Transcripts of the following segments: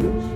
नमस्कार,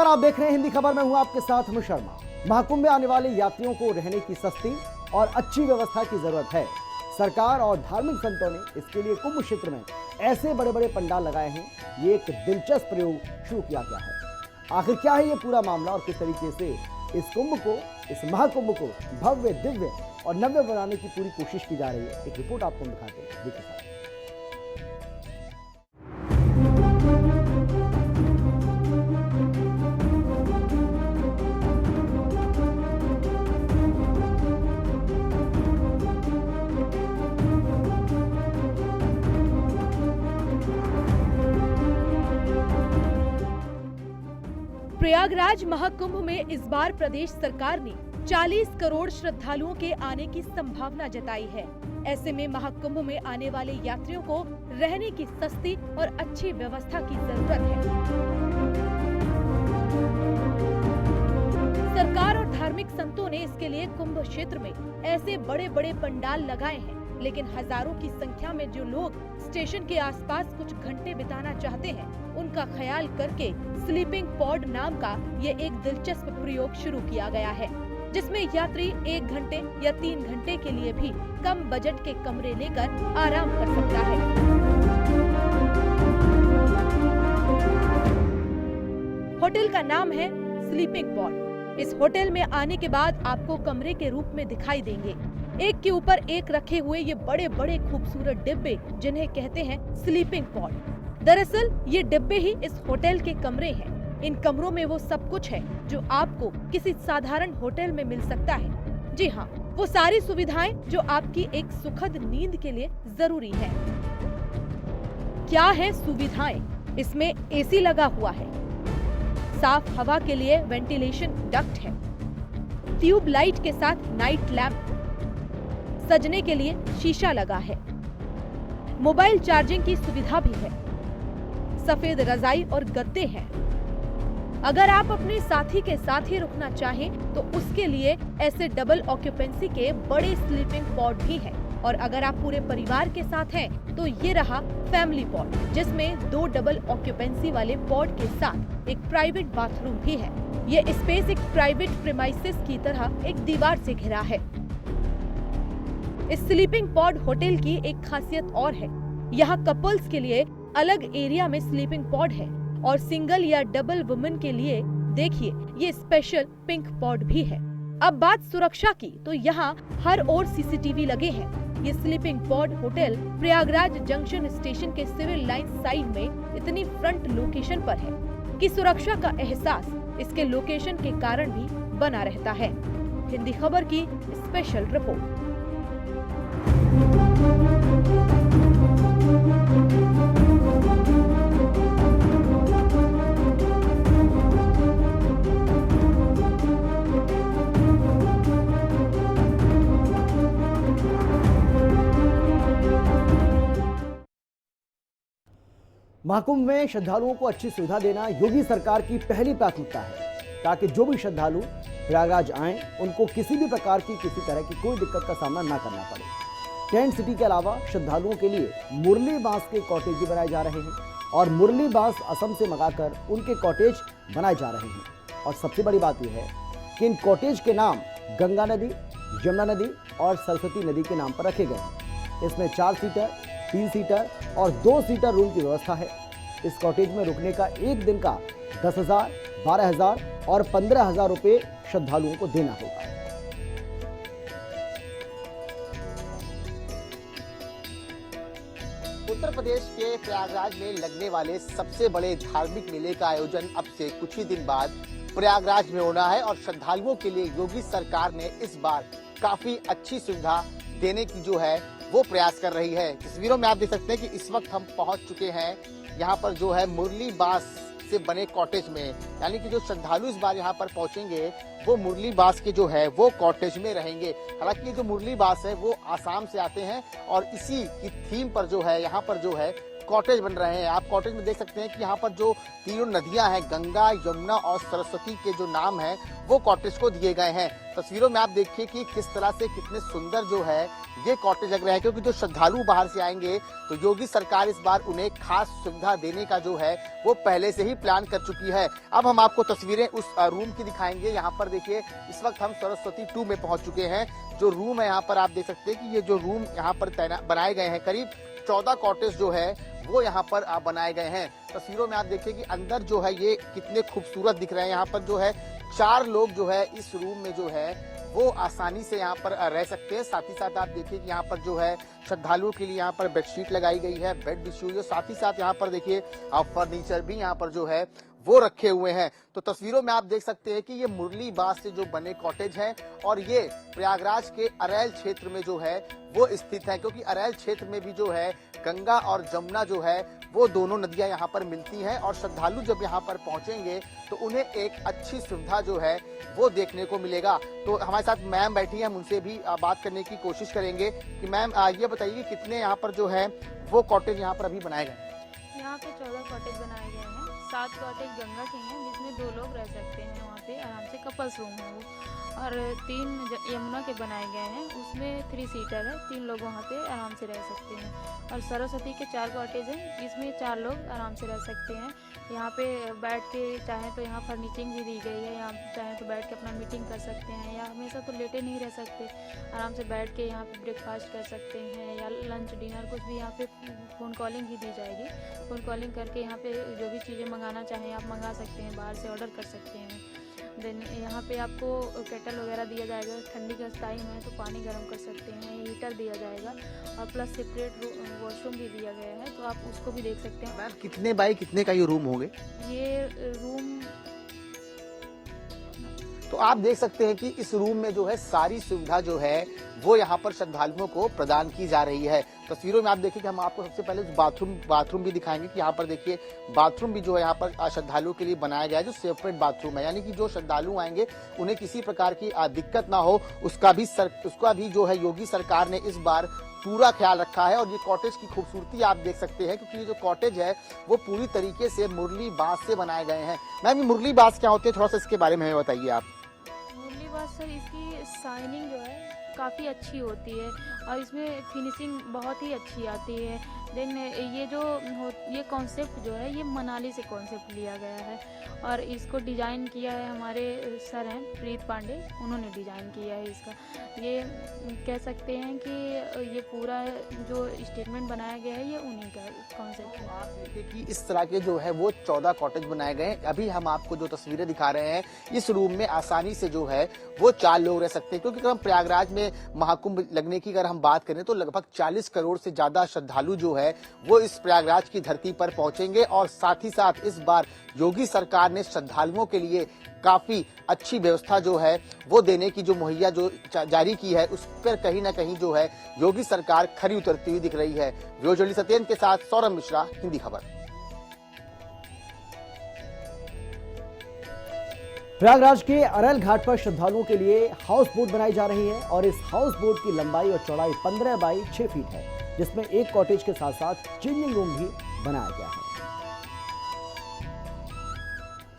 आप देख रहे हैं हिंदी खबर। मैं हूं आपके साथ अमित शर्मा। महाकुंभ में आने वाले यात्रियों को रहने की सस्ती और अच्छी व्यवस्था की जरूरत है। सरकार और धार्मिक संतों ने इसके लिए कुंभ क्षेत्र में ऐसे बड़े बड़े पंडाल लगाए हैं। ये एक दिलचस्प प्रयोग शुरू किया गया है। आखिर क्या है ये पूरा मामला और किस तरीके से इस महाकुंभ को भव्य, दिव्य और नव्य बनाने की पूरी कोशिश की जा रही है, एक रिपोर्ट आपको दिखाते हैं। देखिए, प्रयागराज महाकुंभ में इस बार प्रदेश सरकार ने 40 करोड़ श्रद्धालुओं के आने की संभावना जताई है। ऐसे में महाकुंभ में आने वाले यात्रियों को रहने की सस्ती और अच्छी व्यवस्था की जरूरत है। सरकार और धार्मिक संतों ने इसके लिए कुंभ क्षेत्र में ऐसे बड़े बड़े पंडाल लगाए हैं, लेकिन हजारों की संख्या में जो लोग स्टेशन के आसपास कुछ घंटे बिताना चाहते हैं, उनका ख्याल करके स्लीपिंग पॉड नाम का ये एक दिलचस्प प्रयोग शुरू किया गया है, जिसमें यात्री 1 घंटे या 3 घंटे के लिए भी कम बजट के कमरे लेकर आराम कर सकता है। होटल का नाम है स्लीपिंग पॉड। इस होटल में आने के बाद आपको कमरे के रूप में दिखाई देंगे एक के ऊपर एक रखे हुए ये बड़े बड़े खूबसूरत डिब्बे, जिन्हें कहते हैं स्लीपिंग पॉड। दरअसल ये डिब्बे ही इस होटल के कमरे हैं। इन कमरों में वो सब कुछ है जो आपको किसी साधारण होटल में मिल सकता है। जी हाँ, वो सारी सुविधाएं जो आपकी एक सुखद नींद के लिए जरूरी है। क्या है सुविधाएं? इसमें एसी लगा हुआ है, साफ हवा के लिए वेंटिलेशन डक्ट है, ट्यूब लाइट के साथ नाइट लैंप, सजने के लिए शीशा लगा है, मोबाइल चार्जिंग की सुविधा भी है, सफेद रजाई और गद्दे हैं। अगर आप अपने साथी के साथ ही रुकना चाहें तो उसके लिए ऐसे डबल ऑक्यूपेंसी के बड़े स्लीपिंग पॉड भी हैं। और अगर आप पूरे परिवार के साथ हैं तो ये रहा फैमिली पॉड, जिसमें 2 डबल ऑक्यूपेंसी वाले पॉड के साथ एक प्राइवेट बाथरूम भी है। ये स्पेस एक प्राइवेट प्रीमाइसेस की तरह एक दीवार से घिरा है। इस स्लीपिंग पॉड होटल की एक खासियत और है, यहाँ कपल्स के लिए अलग एरिया में स्लीपिंग पॉड है और सिंगल या डबल वुमेन के लिए देखिए ये स्पेशल पिंक पॉड भी है। अब बात सुरक्षा की, तो यहाँ हर ओर सीसीटीवी लगे हैं। ये sleeping pod hotel Prayagraj junction station के सिविल लाइन साइड में इतनी फ्रंट लोकेशन पर है कि सुरक्षा का एहसास इसके लोकेशन के कारण भी बना रहता है। हिंदी खबर की स्पेशल रिपोर्ट। महाकुंभ में श्रद्धालुओं को अच्छी सुविधा देना योगी सरकार की पहली प्राथमिकता है, ताकि जो भी श्रद्धालु प्रयागराज आएं उनको किसी भी प्रकार की किसी तरह की कोई दिक्कत का सामना ना करना पड़े। टेंट सिटी के अलावा श्रद्धालुओं के लिए मुरली बांस के कॉटेज भी बनाए जा रहे हैं और मुरली बांस असम से मंगाकर उनके कॉटेज बनाए जा रहे हैं। और सबसे बड़ी बात यह है कि इन कॉटेज के नाम गंगा नदी, यमुना नदी और सरस्वती नदी के नाम पर रखे गए हैं। इसमें 4 सीटर, 3 सीटर और 2 सीटर रूम की व्यवस्था है। इस कॉटेज में रुकने का एक दिन का 10,000, 12,000 और 15,000 रुपए श्रद्धालुओं को देना होगा। उत्तर प्रदेश के प्रयागराज में लगने वाले सबसे बड़े धार्मिक मेले का आयोजन अब से कुछ ही दिन बाद प्रयागराज में होना है और श्रद्धालुओं के लिए योगी सरकार ने इस बार काफी अच्छी सुविधा देने की जो है वो प्रयास कर रही है। तस्वीरों में आप देख सकते हैं कि इस वक्त हम पहुंच चुके हैं यहाँ पर जो है मुरली बांस से बने कॉटेज में, यानी कि जो श्रद्धालु इस बार यहाँ पर पहुंचेंगे वो मुरली बांस के जो है वो कॉटेज में रहेंगे। हालांकि ये जो मुरली बांस है वो आसाम से आते हैं और इसी की थीम पर जो है यहाँ पर जो है कॉटेज बन रहे हैं। आप कॉटेज में देख सकते हैं कि यहाँ पर जो तीनों नदियां हैं, गंगा, यमुना और सरस्वती के जो नाम हैं वो कॉटेज को दिए गए हैं। तस्वीरों में आप देखिए कि किस तरह से कितने सुंदर जो है ये कॉटेज लग रहे हैं, क्योंकि जो श्रद्धालु बाहर से आएंगे तो योगी सरकार इस बार उन्हें खास सुविधा देने का जो है वो पहले से ही प्लान कर चुकी है। अब हम आपको तस्वीरें उस रूम की दिखाएंगे। यहाँ पर देखिए इस वक्त हम सरस्वती 2 में पहुंच चुके हैं। जो रूम है यहाँ पर आप देख सकते हैं कि ये जो रूम यहाँ पर बनाए गए हैं, करीब 14 कॉटेज जो है वो यहाँ पर बनाए गए हैं। तस्वीरों में आप देखिए कि अंदर जो है ये कितने खूबसूरत दिख रहे हैं। यहाँ पर जो है 4 लोग जो है इस रूम में जो है वो आसानी से यहाँ पर रह सकते हैं। साथ ही साथ आप देखिए कि यहाँ पर जो है श्रद्धालुओं के लिए यहाँ पर बेडशीट लगाई गई है, बेड बिछी हुई है। साथ ही साथ यहाँ पर देखिए फर्नीचर भी यहाँ पर जो है वो रखे हुए हैं। तो तस्वीरों में आप देख सकते हैं कि ये मुरली बांस से जो बने कॉटेज हैं और ये प्रयागराज के अरैल क्षेत्र में जो है वो स्थित है, क्योंकि अरैल क्षेत्र में भी जो है गंगा और जमुना जो है वो दोनों नदियां यहाँ पर मिलती हैं और श्रद्धालु जब यहाँ पर पहुंचेंगे तो उन्हें एक अच्छी सुविधा जो है वो देखने को मिलेगा। तो हमारे साथ मैम बैठी हैं, हम उनसे भी बात करने की कोशिश करेंगे कि मैम ये बताइए कितने यहाँ पर जो है वो कॉटेज यहाँ पर अभी बनाए गए? यहाँ पे 14 कॉटेज बनाए गए हैं। 7 कॉटेज गंगा के हैं जिसमें 2 लोग रह सकते हैं, वहाँ पे आराम से कपल्स रूम है वो, और 3 यमुना के बनाए गए हैं, उसमें 3 सीटर है, 3 लोग वहाँ पे आराम से रह सकते हैं। और सरस्वती के 4 कॉटेज हैं जिसमें 4 लोग आराम से रह सकते हैं। यहाँ पे बैठ के चाहें तो यहाँ फर्नीचिंग भी दी गई है, यहाँ चाहें तो बैठ के अपना मीटिंग कर सकते हैं, या हमेशा तो लेटे नहीं रह सकते, आराम से बैठ के यहाँ पे ब्रेकफास्ट कर सकते हैं या लंच डिनर कुछ भी। यहाँ पे फ़ोन कॉलिंग भी दी जाएगी, फ़ोन कॉलिंग करके यहाँ पे जो भी चीज़ें मंगाना चाहें आप मंगा सकते हैं, बाहर से ऑर्डर कर सकते हैं। देन यहाँ पे आपको केटल वगैरह दिया जाएगा, ठंडी का टाइम है तो पानी गर्म कर सकते हैं, हीटर दिया जाएगा और प्लस सेपरेट वॉशरूम भी दिया गया है, तो आप उसको भी देख सकते हैं। मैम कितने बाई कितने का ये रूम होंगे? ये रूम तो आप देख सकते हैं कि इस रूम में जो है सारी सुविधा जो है वो यहाँ पर श्रद्धालुओं को प्रदान की जा रही है। तस्वीरों में आप देखिए कि हम आपको सबसे पहले बाथरूम भी दिखाएंगे कि यहाँ पर देखिए बाथरूम भी जो है यहाँ पर श्रद्धालुओं के लिए बनाया गया है, जो सेपरेट बाथरूम है, यानी कि जो श्रद्धालु आएंगे उन्हें किसी प्रकार की दिक्कत ना हो उसका भी जो है योगी सरकार ने इस बार पूरा ख्याल रखा है। और ये कॉटेज की खूबसूरती आप देख सकते हैं, क्योंकि ये जो कॉटेज है वो पूरी तरीके से मुरली बांस से बनाए गए हैं। मैम ये मुरली बांस क्या होते हैं, थोड़ा सा इसके बारे में बताइए आप। मुरली बांस सर, इसकी शाइनिंग जो है काफ़ी अच्छी होती है और इसमें फिनिशिंग बहुत ही अच्छी आती है। देन ये कॉन्सेप्ट जो है ये मनाली से कॉन्सेप्ट लिया गया है और इसको डिज़ाइन किया है हमारे सर हैं प्रीत पांडे, उन्होंने डिज़ाइन किया है इसका। ये कह सकते हैं कि ये पूरा जो स्टेटमेंट बनाया गया है ये उन्हीं का कॉन्सेप्ट है। आप देखिए कि इस तरह के जो है वो 14 कॉटेज बनाए गए हैं। अभी हम आपको जो तस्वीरें दिखा रहे हैं इस रूम में आसानी से जो है वो 4 लोग रह सकते हैं, क्योंकि अगर हम प्रयागराज में महाकुंभ लगने की अगर हम बात करें तो लगभग 40 करोड़ से ज्यादा श्रद्धालु जो है वो इस प्रयागराज की धरती पर पहुंचेंगे। और साथ ही साथ इस बार योगी सरकार ने श्रद्धालुओं के लिए काफी अच्छी व्यवस्था जो है वो देने की जो मुहैया जो जारी की है उस पर कहीं ना कहीं जो है योगी सरकार खरी उतरती हुई दिख रही है। वीडियो जर्नलिस्ट सत्येंद्र के साथ सौरभ मिश्रा, हिंदी खबर। प्रयागराज के अरैल घाट पर श्रद्धालुओं के लिए हाउस बोट बनाई जा रही है और इस हाउस बोट की लंबाई और चौड़ाई 15 बाई 6 फीट है, जिसमें एक कॉटेज के साथ साथ चेंजिंग रूम भी बनाया गया है।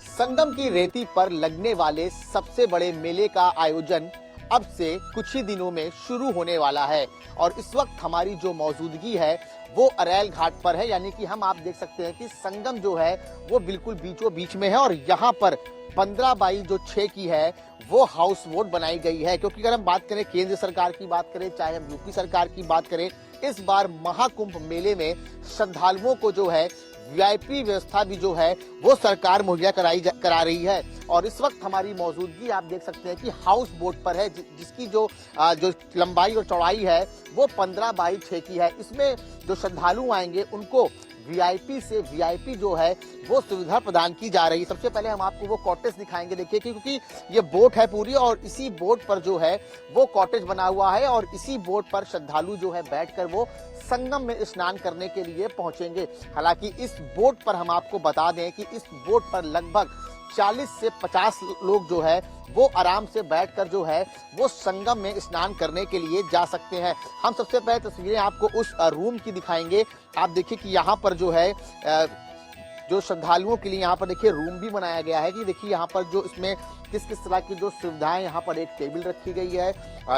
संगम की रेती पर लगने वाले सबसे बड़े मेले का आयोजन अब से कुछ ही दिनों में शुरू होने वाला है और इस वक्त हमारी जो मौजूदगी है वो अरैल घाट पर है, यानी कि हम आप देख सकते हैं कि संगम जो है वो बिल्कुल बीचों बीच में है और यहाँ पर 15 बाई जो 6 की है वो हाउस बोट बनाई गई है। क्योंकि अगर हम बात करें केंद्र सरकार की बात करें चाहे हम यूपी सरकार की बात करें, इस बार महाकुंभ मेले में श्रद्धालुओं को जो है वीआईपी व्यवस्था भी जो है वो सरकार मुहैया करा रही है। और इस वक्त हमारी मौजूदगी आप देख सकते हैं कि हाउस बोट पर है, जिसकी जो लंबाई और चौड़ाई है वो 15 बाई 6 की है। इसमें जो श्रद्धालु आएंगे उनको वीआईपी से वीआईपी जो है वो सुविधा प्रदान की जा रही है। सबसे पहले हम आपको वो कॉटेज दिखाएंगे, देखिए क्योंकि ये बोट है पूरी और इसी बोट पर जो है वो कॉटेज बना हुआ है और इसी बोट पर श्रद्धालु जो है बैठकर वो संगम में स्नान करने के लिए पहुंचेंगे। हालांकि इस बोट पर हम आपको बता दें कि इस बोट पर लगभग 40 से 50 लोग जो है वो आराम से बैठकर जो है वो संगम में स्नान करने के लिए जा सकते हैं। हम सबसे पहले तस्वीरें आपको उस रूम की दिखाएंगे। आप देखिए कि यहाँ पर जो है जो श्रद्धालुओं के लिए यहाँ पर देखिए रूम भी बनाया गया है कि देखिए यहाँ पर जो इसमें किस किस तरह की जो सुविधाएं, यहाँ पर एक टेबल रखी गई है,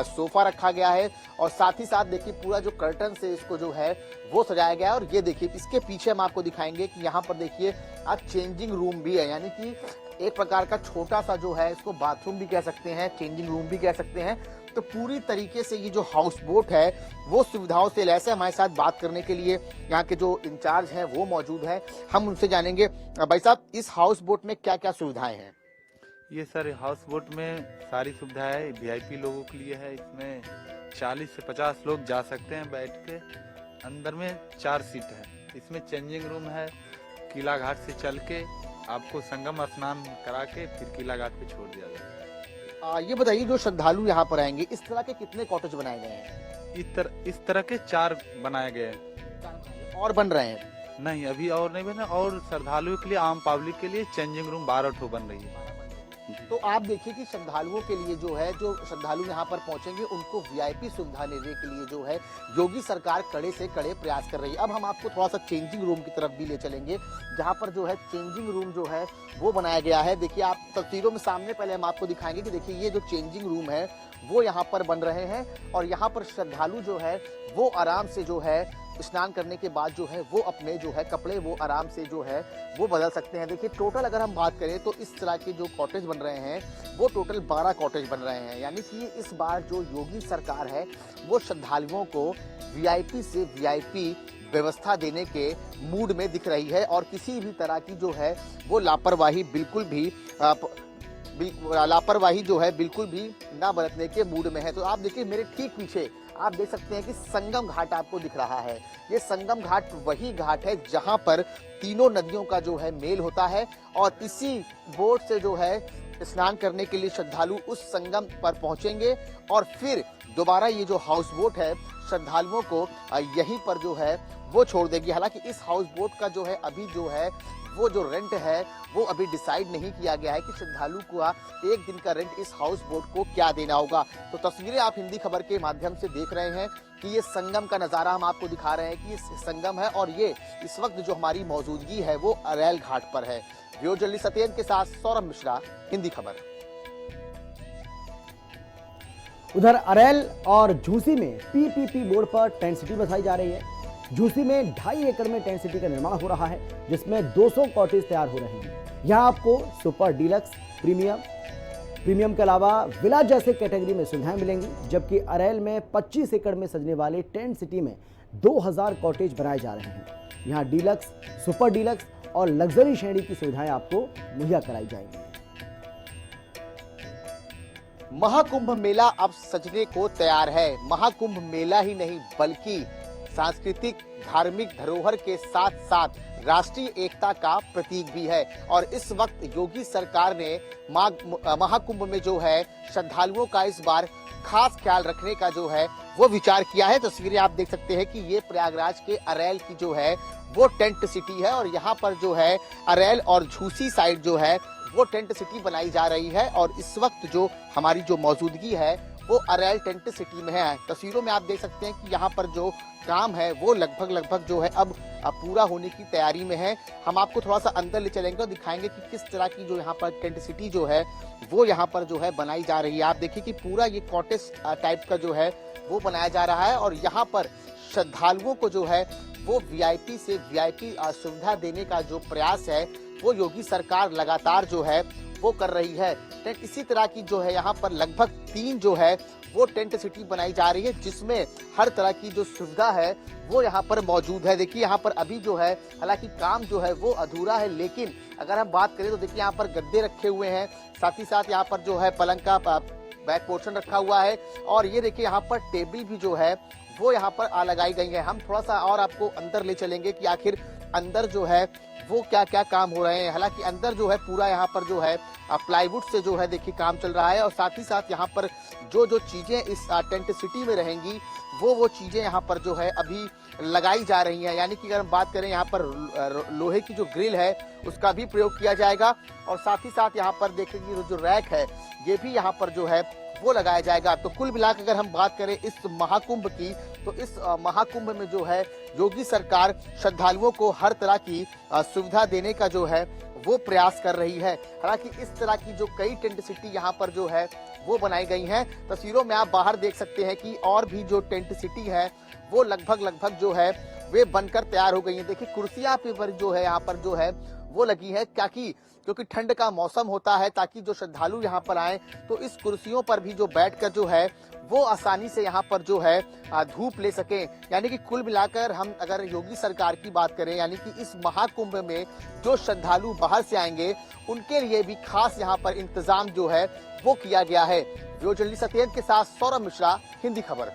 सोफा रखा गया है और साथ ही साथ देखिए पूरा जो कर्टन से इसको जो है वो सजाया गया है। और ये देखिए इसके पीछे हम आपको दिखाएंगे कि यहाँ पर देखिए आज चेंजिंग रूम भी है, यानी कि एक प्रकार का छोटा सा जो है इसको बाथरूम भी कह सकते हैं, चेंजिंग रूम भी कह सकते हैं। तो पूरी तरीके से ये जो हाउस बोट है वो सुविधाओं से लैस है। हमारे साथ बात करने के लिए यहाँ के जो इंचार्ज हैं वो मौजूद हैं, हम उनसे जानेंगे। भाई साहब, इस हाउस बोट में क्या क्या सुविधाएं हैं? ये सर हाउस बोट में सारी सुविधाएं वीआईपी लोगों के लिए है। इसमें 40 से 50 लोग जा सकते हैं बैठ के। अंदर में 4 सीट है। इसमें चेंजिंग रूम है। किला घाट से चल के आपको संगम स्नान करा के फिर किला घाट पे छोड़ दिया जाएगा। ये बताइए, जो श्रद्धालु यहाँ पर आएंगे इस तरह के कितने कॉटेज बनाए गए हैं? इस तरह के 4 बनाए गए हैं। और बन रहे हैं? नहीं, अभी और नहीं बने। और श्रद्धालुओं के लिए, आम पब्लिक के लिए चेंजिंग रूम 12 ठो बन रही है। तो आप देखिए कि श्रद्धालुओं के लिए जो है, जो श्रद्धालु यहाँ पर पहुंचेंगे उनको वीआईपी सुविधा देने के लिए जो है योगी सरकार कड़े से कड़े प्रयास कर रही है। अब हम आपको थोड़ा सा चेंजिंग रूम की तरफ भी ले चलेंगे, जहाँ पर जो है चेंजिंग रूम जो है वो बनाया गया है। देखिए आप तस्वीरों में सामने पहले हम आपको दिखाएंगे कि देखिए ये जो चेंजिंग रूम है वो यहाँ पर बन रहे हैं और यहाँ पर श्रद्धालु जो है वो आराम से जो है स्नान करने के बाद जो है वो अपने जो है कपड़े वो आराम से जो है वो बदल सकते हैं। देखिए टोटल अगर हम बात करें तो इस तरह के जो कॉटेज बन रहे हैं वो टोटल 12 कॉटेज बन रहे हैं। यानी कि इस बार जो योगी सरकार है वो श्रद्धालुओं को वीआईपी से वीआईपी व्यवस्था देने के मूड में दिख रही है और किसी भी तरह की जो है वो लापरवाही बिल्कुल भी ना बरतने के मूड में है। तो आप देखिए मेरे ठीक पीछे आप देख सकते हैं कि संगम घाट आपको दिख रहा है। ये संगम घाट वही घाट है जहां पर तीनों नदियों का जो है मेल होता है और इसी बोट से जो है स्नान करने के लिए श्रद्धालु उस संगम पर पहुंचेंगे और फिर दोबारा ये जो हाउस बोट है श्रद्धालुओं को यहीं पर जो है वो छोड़ देगी। हालांकि इस हाउस बोट का जो है अभी जो है वो जो रेंट है वो अभी डिसाइड नहीं किया गया है कि श्रद्धालु को एक दिन का रेंट इस हाउस बोट को क्या देना होगा। तो तस्वीरें आप हिंदी खबर के माध्यम से देख रहे हैं कि ये संगम का नज़ारा हम आपको दिखा रहे हैं कि ये संगम है और ये इस वक्त जो हमारी मौजूदगी है वो अरैल घाट पर है। ब्यूरो जर्नलिस्ट सत्येंद्र के साथ सौरभ मिश्रा, हिंदी खबर। उधर अरैल और झूसी में पीपीपी बोर्ड पर टेंट सिटी बसाई जा रही है। झूसी में 2.5 एकड़ में टेंट सिटी का निर्माण हो रहा है जिसमें 200 कॉटेज तैयार हो रहे हैं। यहाँ आपको सुपर डीलक्स, प्रीमियम के अलावा विला जैसे कैटेगरी में सुविधाएं मिलेंगी, जबकि अरैल में 25 एकड़ में सजने वाले टेंट सिटी में 2000 कॉटेज बनाए जा रहे हैं। यहाँ डीलक्स, सुपर डीलक्स और लग्जरी श्रेणी की सुविधाएं आपको मुहैया कराई जाएंगी। महाकुंभ मेला अब सजने को तैयार है। महाकुंभ मेला ही नहीं बल्कि सांस्कृतिक धार्मिक धरोहर के साथ साथ राष्ट्रीय एकता का प्रतीक भी है और इस वक्त योगी सरकार ने महाकुंभ में जो है श्रद्धालुओं का इस बार खास ख्याल रखने का जो है वो विचार किया है। तस्वीरें आप देख सकते हैं कि ये प्रयागराज के अरैल की जो है वो टेंट सिटी है और यहाँ पर जो है अरैल और झूसी साइड जो है वो टेंट सिटी बनाई जा रही है और इस वक्त जो हमारी जो मौजूदगी है वो अरैल टेंट सिटी में है। तस्वीरों में आप देख सकते हैं कि यहाँ पर जो काम है वो लगभग जो है अब पूरा होने की तैयारी में है। हम आपको थोड़ा सा अंदर ले चलेंगे और दिखाएंगे कि किस तरह की जो यहाँ पर टेंट सिटी जो है वो यहाँ पर जो है बनाई जा रही है। आप देखिए कि पूरा ये कॉटेज टाइप का जो है वो बनाया जा रहा है और यहाँ पर श्रद्धालुओं को जो है वो वीआईपी से वीआईपी सुविधा देने का जो प्रयास है वो योगी सरकार लगातार जो है वो कर रही है। टेंट इसी तरह की जो है यहाँ पर लगभग 3 जो है वो टेंट सिटी बनाई जा रही है जिसमें हर तरह की जो सुविधा है वो यहाँ पर मौजूद है। देखिए यहाँ पर अभी जो है हालांकि काम जो है वो अधूरा है, लेकिन अगर हम बात करें तो देखिए यहाँ पर गद्दे रखे हुए हैं, साथ ही साथ यहाँ पर जो है पलंग का बैक पोर्शन रखा हुआ है और ये देखिए यहाँ पर टेबल भी जो है वो यहाँ पर लगाई गई है। हम थोड़ा सा और आपको अंदर ले चलेंगे कि आखिर अंदर जो है वो क्या क्या काम हो रहे हैं। हालांकि अंदर जो है पूरा यहाँ पर जो है प्लाईवुड से जो है देखिए काम चल रहा है और साथ ही साथ यहाँ पर जो जो चीजें इस टेंट सिटी में रहेंगी वो चीजें यहाँ पर जो है अभी लगाई जा रही हैं। यानी कि अगर हम बात करें यहाँ पर लोहे की जो ग्रिल है उसका भी प्रयोग किया जाएगा और साथ ही साथ यहाँ पर देखेंगे जो रैक है ये भी यहाँ पर जो है वो लगाया जाएगा। तो कुल मिलाकर अगर हम बात करें इस महाकुंभ की तो इस महाकुंभ में जो है योगी सरकार श्रद्धालुओं को हर तरह की सुविधा देने का जो है वो प्रयास कर रही है। हालांकि इस तरह की जो कई टेंट सिटी यहाँ पर जो है वो बनाई गई हैं। तस्वीरों में आप बाहर देख सकते हैं कि और भी जो टेंट सिटी है वो लगभग जो है वे बनकर तैयार हो गई हैं। देखिए कुर्सियां पर जो है यहाँ पर जो है वो लगी है क्योंकि ठंड का मौसम होता है, ताकि जो श्रद्धालु यहाँ पर आए तो इस कुर्सियों पर भी जो बैठकर जो है वो आसानी से यहाँ पर जो है धूप ले सकें। यानी कि कुल मिलाकर हम अगर योगी सरकार की बात करें यानी कि इस महाकुंभ में जो श्रद्धालु बाहर से आएंगे उनके लिए भी खास यहाँ पर इंतजाम जो है वो किया गया है। वीडियो जर्नलिस्ट सत्येंद्र के साथ सौरभ मिश्रा, हिंदी खबर।